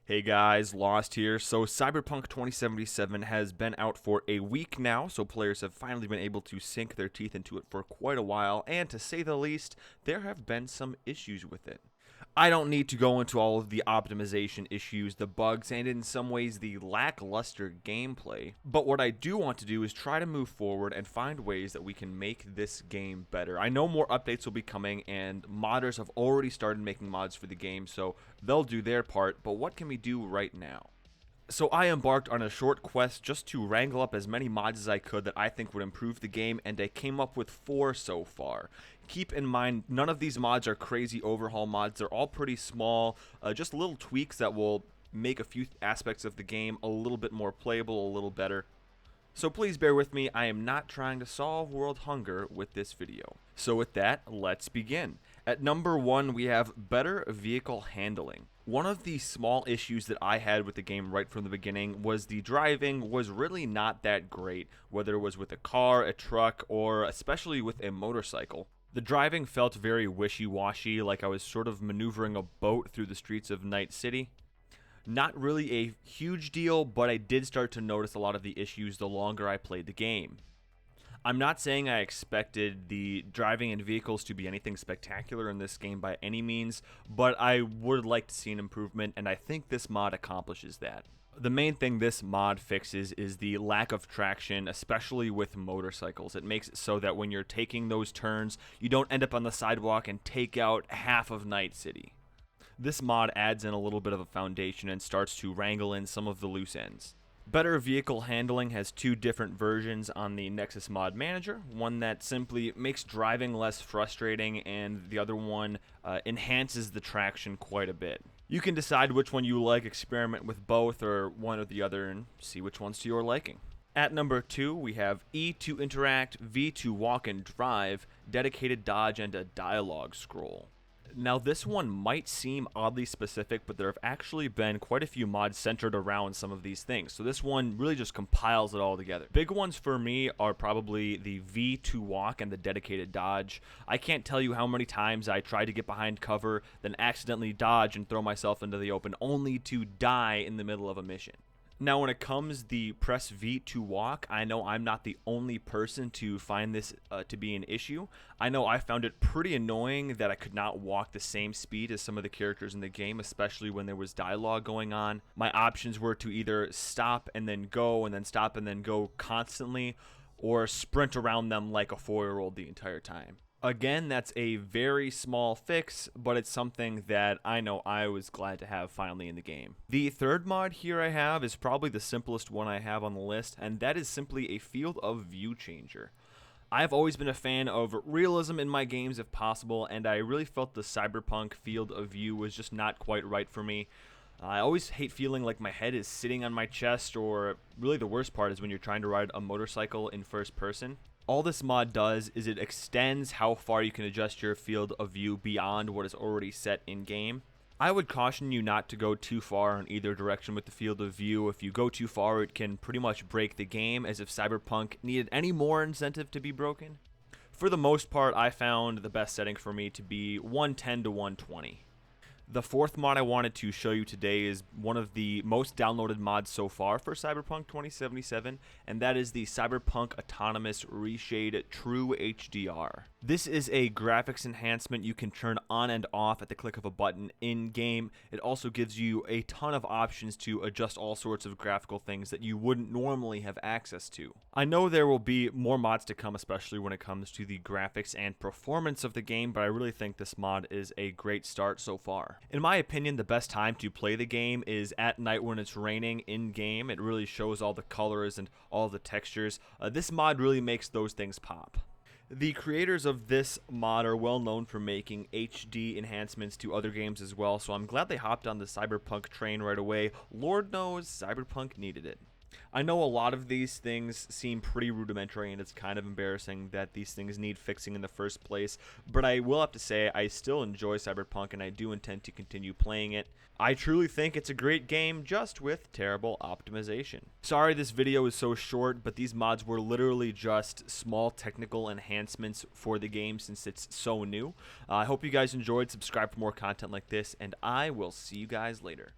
Hey guys, Lost here. So Cyberpunk 2077 has been out for a week now, so players have finally been able to sink their teeth into it for quite a while, and to say the least, there have been some issues with it. I don't need to go into all of the optimization issues, the bugs, and in some ways the lackluster gameplay, but what I do want to do is try to move forward and find ways that we can make this game better. I know more updates will be coming, and modders have already started making mods for the game, so they'll do their part, but what can we do right now? So I embarked on a short quest just to wrangle up as many mods as I could that I think would improve the game, and I came up with 4 so far. Keep in mind, none of these mods are crazy overhaul mods. They're all pretty small, just little tweaks that will make a few aspects of the game a little bit more playable, a little better. So please bear with me, I am not trying to solve world hunger with this video. So with that, let's begin. At number 1, we have better vehicle handling. One of the small issues that I had with the game right from the beginning was the driving was really not that great, whether it was with a car, a truck, or especially with a motorcycle. The driving felt very wishy-washy, like I was sort of maneuvering a boat through the streets of Night City. Not really a huge deal, but I did start to notice a lot of the issues the longer I played the game. I'm not saying I expected the driving and vehicles to be anything spectacular in this game by any means, but I would like to see an improvement, and I think this mod accomplishes that. The main thing this mod fixes is the lack of traction, especially with motorcycles. It makes it so that when you're taking those turns, you don't end up on the sidewalk and take out half of Night City. This mod adds in a little bit of a foundation and starts to wrangle in some of the loose ends. Better vehicle handling has 2 different versions on the Nexus Mod Manager, one that simply makes driving less frustrating and the other one enhances the traction quite a bit. You can decide which one you like, experiment with both or one or the other, and see which one's to your liking. At number 2, we have E to interact, V to walk and drive, dedicated dodge, and a dialogue scroll. Now this one might seem oddly specific, but there have actually been quite a few mods centered around some of these things. So this one really just compiles it all together. Big ones for me are probably the V to walk and the dedicated dodge. I can't tell you how many times I tried to get behind cover, then accidentally dodge and throw myself into the open only to die in the middle of a mission. Now when it comes the press V to walk, I know I'm not the only person to find this to be an issue. I know I found it pretty annoying that I could not walk the same speed as some of the characters in the game, especially when there was dialogue going on. My options were to either stop and then go, and then stop and then go constantly, or sprint around them like a 4-year-old the entire time. Again, that's a very small fix, but it's something that I know I was glad to have finally in the game. The third mod here I have is probably the simplest one I have on the list, and that is simply a field of view changer. I've always been a fan of realism in my games if possible, and I really felt the Cyberpunk field of view was just not quite right for me. I always hate feeling like my head is sitting on my chest, or really the worst part is when you're trying to ride a motorcycle in first person. All this mod does is it extends how far you can adjust your field of view beyond what is already set in game. I would caution you not to go too far in either direction with the field of view. If you go too far, it can pretty much break the game, as if Cyberpunk needed any more incentive to be broken. For the most part, I found the best setting for me to be 110 to 120. The fourth mod I wanted to show you today is one of the most downloaded mods so far for Cyberpunk 2077, and that is the Cyberpunk Autonomous Reshade True HDR. This is a graphics enhancement you can turn on and off at the click of a button in-game. It also gives you a ton of options to adjust all sorts of graphical things that you wouldn't normally have access to. I know there will be more mods to come, especially when it comes to the graphics and performance of the game, but I really think this mod is a great start so far. In my opinion, the best time to play the game is at night when it's raining in-game. It really shows all the colors and all the textures. This mod really makes those things pop. The creators of this mod are well known for making HD enhancements to other games as well, so I'm glad they hopped on the Cyberpunk train right away. Lord knows Cyberpunk needed it. I know a lot of these things seem pretty rudimentary, and it's kind of embarrassing that these things need fixing in the first place, but I will have to say I still enjoy Cyberpunk, and I do intend to continue playing it. I truly think it's a great game, just with terrible optimization. Sorry this video is so short, but these mods were literally just small technical enhancements for the game since it's so new. I hope you guys enjoyed. Subscribe for more content like this, and I will see you guys later.